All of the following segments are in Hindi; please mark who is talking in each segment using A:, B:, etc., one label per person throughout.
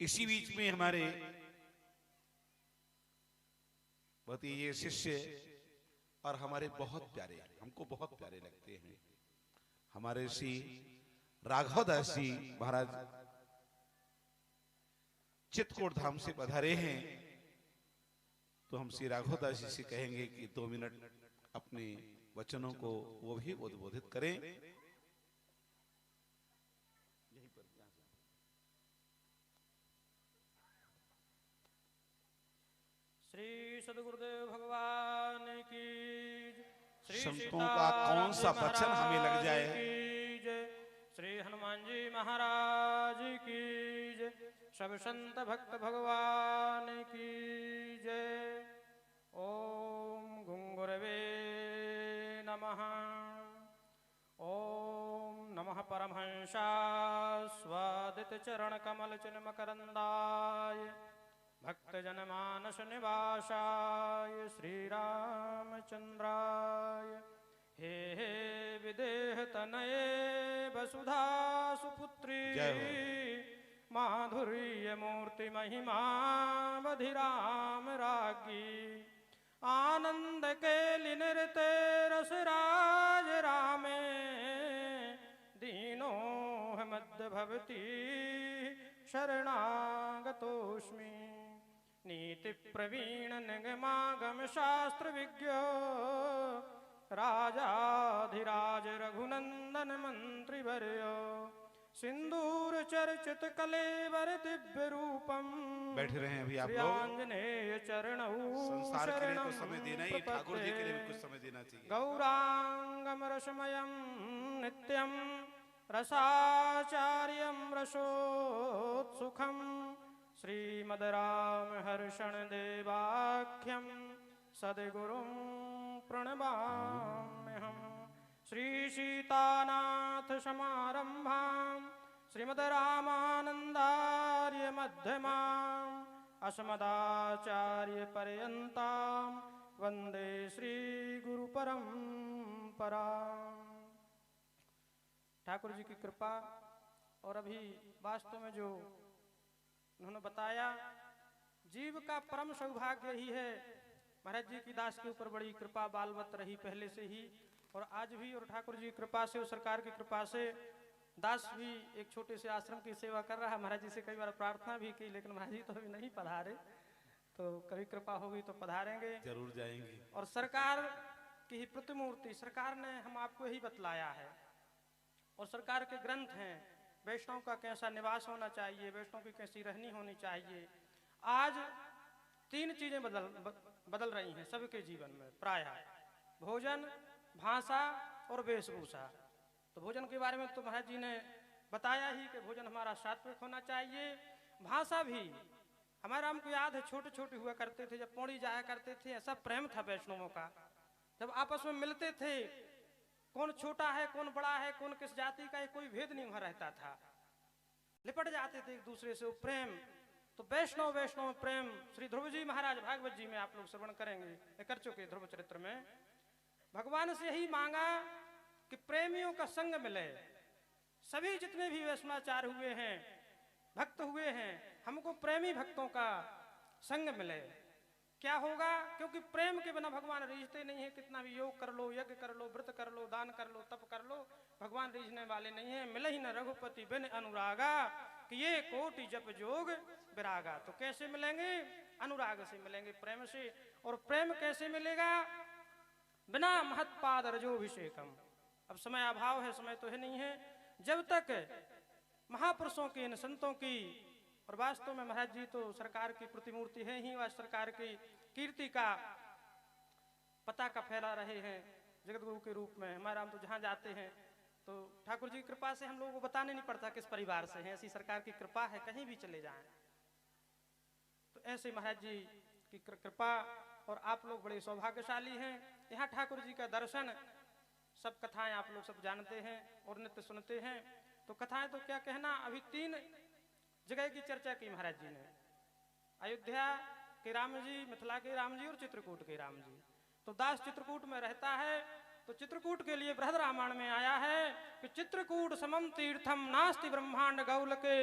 A: इसी बीच में हमारे बहुत ही ये शिष्य और हमारे बहुत प्यारे, हमको बहुत प्यारे लगते हैं, हमारे श्री राघव दास जी महाराज चित्रकूट धाम से पधारे हैं। तो हम श्री राघव दास जी से कहेंगे कि 2 मिनट अपने वचनों को वो भी उद्बोधित करें।
B: श्री सद्गुरुदेव भगवान की, श्री
A: संतों का कौन सा वचन हमें लग जाए।
B: श्री हनुमान जी महाराज की जय, सब संत भक्त भगवान की जय। ओम घुंगुरवे नमः। ओम नमः परमहंसास्वादित चरण कमल चिन्मकरंदाय भक्तजन मानस निवासाय श्री रामचंद्राय। हे हे विदेह तनये वसुधा सुपुत्री, माधुर्य मूर्ति महिमा बधिराम रागी। आनंद के लिनरते रस राज रामे, दीनो मध्य भवती शरणागतोस्मि। नीति प्रवीण निगमागम शास्त्र विज्ञो, राजाधिराज रघुनंदन मंत्री वर्यो। सिंदूर चर्चित कलेवर दिव्य रूपम,
A: बैठे रहे हैं अभी आप लोग।
B: आंजनेय चरणौ
A: संसार के लिए तो समय देना ही, ठाकुर जी के लिए भी कुछ समय देना चाहिए।
B: गौरांगम रसमयम नित्यम, रसाचार्यम रसोत्सुखम। श्रीमद राम हर्षण देवाख्यम, सद्गुरुं प्रणमाम्यहम्। श्री सीतानाथ समारंभां, श्रीमद रामानंदार्य मध्यमाम्, अस्मदाचार्य पर्यन्तां वंदे श्री गुरु परंपराम्। ठाकुर जी की कृपा और अभी वास्तव में जो उन्होंने बताया, जीव का परम सौभाग्य ही है। महाराज जी की दास के ऊपर बड़ी कृपा बालवत रही पहले से ही, और आज भी, और ठाकुर जी की कृपा से और सरकार की कृपा से दास भी एक छोटे से आश्रम की सेवा कर रहा है। महाराज जी से कई बार प्रार्थना भी की, लेकिन महाराज जी तो अभी नहीं पधारे, तो कभी कृपा होगी तो पधारेंगे,
A: जरूर जाएंगे।
B: और सरकार की ही प्रतिमूर्ति, सरकार ने हम आपको यही बतलाया है, और सरकार के ग्रंथ हैं, वैष्णव का कैसा निवास होना चाहिए, वैष्णव की कैसी रहनी होनी चाहिए। आज 3 चीजें बदल रही हैं सबके जीवन में प्रायः, भोजन, भाषा और वेशभूषा। तो भोजन के बारे में तो महाराज जी ने बताया ही कि भोजन हमारा सात्विक होना चाहिए। भाषा भी हमारा, हमको याद है छोटे छोटे हुआ करते थे जब पौड़ी जाया करते थे, ऐसा प्रेम था वैष्णवों का, जब आपस में मिलते थे, कौन छोटा है कौन बड़ा है कौन किस जाति का है, कोई भेद नहीं वहां रहता था, लिपट जाते थे एक दूसरे से, वो प्रेम। तो वैष्णव वैष्णव प्रेम श्री ध्रुव जी महाराज भागवत जी में आप लोग श्रवण करेंगे, कर चुके ध्रुव चरित्र में, भगवान से यही मांगा कि प्रेमियों का संग मिले। सभी जितने भी वैष्णवाचार हुए हैं, भक्त हुए हैं, हमको प्रेमी भक्तों का संग मिले। क्या होगा, क्योंकि प्रेम के बिना भगवान रीझते नहीं है। कितना भी योग कर लो, यज्ञ कर लो, व्रत कर लो, दान कर लो, तप कर लो, भगवान रीझने वाले नहीं है। मिले ही न रघुपति बिन अनुरागा, कि ये कोटि जप जोग विरागा। तो कैसे मिलेंगे, अनुराग से मिलेंगे, प्रेम से। और प्रेम कैसे मिलेगा, बिना महत्पाद रजोभिषेकम। अब समय अभाव है, समय तो है नहीं है। जब तक महापुरुषों की, इन संतों की, और वास्तव में महाराज जी तो सरकार की प्रतिमूर्ति है ही, वह सरकार की कीर्ति का पताका फैला रहे हैं जगत गुरु के रूप में। हमारा हम तो जहाँ जाते हैं तो ठाकुर जी की कृपा से हम लोगों को बताने नहीं पड़ता किस परिवार से हैं, ऐसी सरकार की कृपा है, कहीं भी चले जाएं। तो ऐसे महाराज जी की कृपा, और आप लोग बड़े सौभाग्यशाली हैं। यहाँ ठाकुर जी का दर्शन, सब कथाएं आप लोग सब जानते हैं और नित्य सुनते हैं। तो कथाएं तो क्या कहना, अभी 3 जगह की चर्चा की महाराज जी ने, अयोध्या के राम जी, मिथिला के राम जी और चित्रकूट के राम जी। तो दास चित्रकूट में रहता है, तो चित्रकूट के लिए बृहद रामायण में आया है कि चित्रकूट समम तीर्थम नास्ति ब्रह्मांड गौलके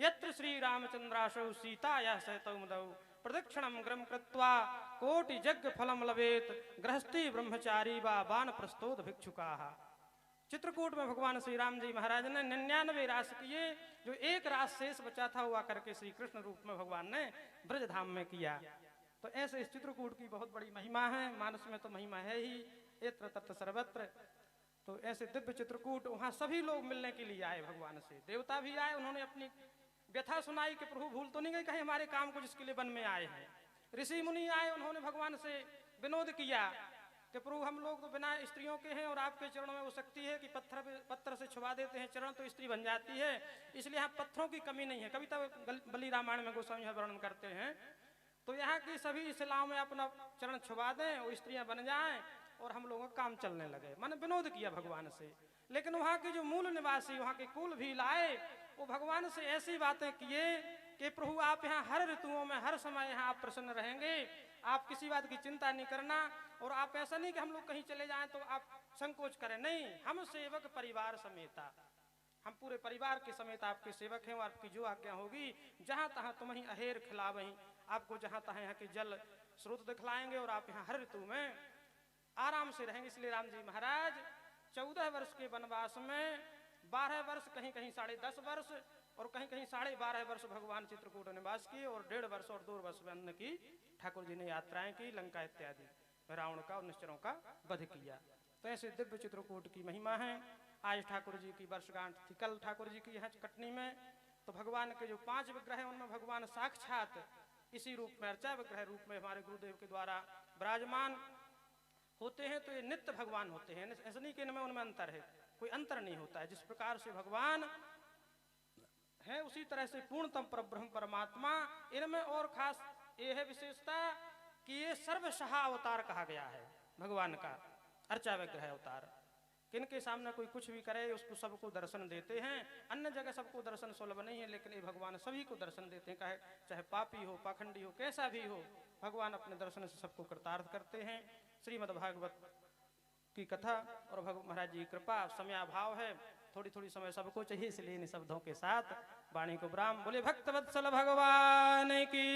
B: यत्र श्री रामचंद्राशौ सीता या सैतौमदौ प्रदक्षिणम ग्रम कृत्वा कोटि यज्ञ फलम लवेत गृहस्थी ब्रह्मचारी वा बान प्रस्तोद भिक्षुकाः। चित्रकूट में भगवान श्री राम जी महाराज ने 99 रास किए, जो एक रास शेष बचा था हुआ करके श्री कृष्ण रूप में भगवान ने ब्रजधाम में किया। तो ऐसे इस चित्रकूट की बहुत बड़ी महिमा है, मानस में तो महिमा है ही, एत्र तत्र सर्वत्र। तो ऐसे दिव्य चित्रकूट, वहां सभी लोग मिलने के लिए आए भगवान से, देवता भी आए, उन्होंने अपनी व्यथा सुनाई कि प्रभु भूल तो नहीं गए कहीं हमारे काम को जिसके लिए वन में आए हैं। ऋषि मुनि आए, उन्होंने भगवान से विनोद किया कि प्रभु हम लोग तो बिना स्त्रियों के हैं और आपके चरणों में वो शक्ति है कि पत्थर से छुआ देते हैं चरण तो स्त्री बन जाती है, इसलिए यहाँ पत्थरों की कमी नहीं है। कविता बलि रामायण में गोस्वामी वर्णन करते हैं। तो यहाँ की सभी शिलाओं में अपना चरण छुआ दें और स्त्रियां बन जाएं और हम लोगों का काम चलने लगे। मैंने विनोद किया भगवान से। लेकिन वहाँ के जो मूल निवासी, वहाँ के कुल भी लाए, वो भगवान से ऐसी बातें किए कि प्रभु आप यहाँ हर ऋतुओं में हर समय यहाँ आप प्रसन्न रहेंगे, आप किसी बात की चिंता नहीं करना, और आप ऐसा नहीं कि हम लोग कहीं चले जाएं तो आप संकोच करें, नहीं, हम सेवक परिवार समेता, हम पूरे परिवार के समेत आपके सेवक हैं और आपकी जो आज्ञा होगी जहां तहां तुम ही अहेर खिलावहीं, आपको जहां तहां यहाँ के जल स्रोत दिखलाएंगे और आप यहाँ हर ऋतु में आराम से रहेंगे। इसलिए राम जी महाराज 14 वर्ष के वनवास में 12 वर्ष, कहीं कहीं 10.5 वर्ष और कहीं कहीं 12.5 वर्ष भगवान चित्रकूट निवास किए और 1.5 वर्ष और 2 वर्ष में अन्न की ठाकुर जी ने यात्राएं की, लंका इत्यादि रावण का और निश्चरों का वध किया। तो ऐसे दिव्य चित्रकूट की महिमा है। आज ठाकुर जी की वर्षगांठ थी, कल ठाकुर जी की यहाँ कटनी में। तो भगवान के जो 5 विग्रह हैं उनमें भगवान साक्षात इसी रूप में, अर्चा विग्रह रूप में हमारे गुरुदेव के द्वारा विराजमान होते हैं। तो ये नित्य भगवान होते हैं, ऐसा नहीं कि इनमें उनमें अंतर है, कोई अंतर नहीं होता है। जिस प्रकार से भगवान है उसी तरह से पूर्णतम परब्रह्म परमात्मा, इनमें और खास ये है विशेषता कि ये सर्वसहा अवतार कहा गया है भगवान का, अर्चा विग्रह अवतार। किनके सामने कोई कुछ भी करे उसको सबको दर्शन देते हैं। अन्य जगह सबको दर्शन सुलभ नहीं है, लेकिन ये भगवान सभी को दर्शन देते हैं, चाहे पापी हो, पाखंडी हो, कैसा भी हो, भगवान अपने दर्शन से सबको कृतार्थ करते हैं। श्रीमद् भागवत की कथा और महाराज जी की कृपा, समयाभाव है, थोड़ी थोड़ी समय सबको चाहिए, इसलिए इन शब्दों के साथ वाणी को विराम। बोले भक्तवत्सल भगवान की,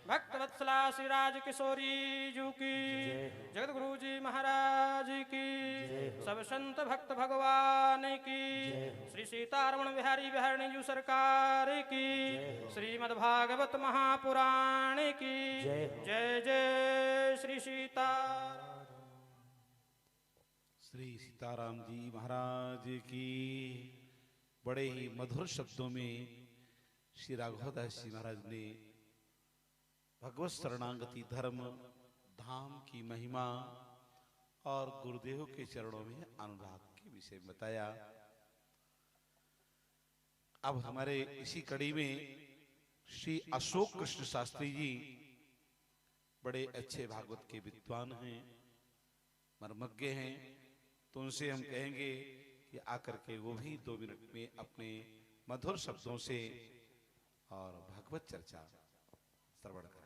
B: भक्तवत्सला श्री राज किशोरी जू की, जगत गुरु जी महाराज की, सब संत भक्त भगवान की, श्री सीतारमण बिहारी बिहारी जू सरकार की, श्रीमद् भागवत महापुराण की जय जय श्री सीता।
A: श्री सीताराम जी महाराज की। बड़े ही मधुर शब्दों में श्री राघवदास जी महाराज ने भगवत शरणागति धर्म धाम की महिमा और गुरुदेव के चरणों में अनुराग के विषय में बताया। अब हमारे इसी कड़ी में श्री अशोक कृष्ण शास्त्री जी बड़े अच्छे भागवत के विद्वान हैं, मर्मज्ञ हैं, तो उनसे हम कहेंगे कि आकर के वो भी 2 मिनट में अपने मधुर शब्दों से और भागवत चर्चा श्रवण करें।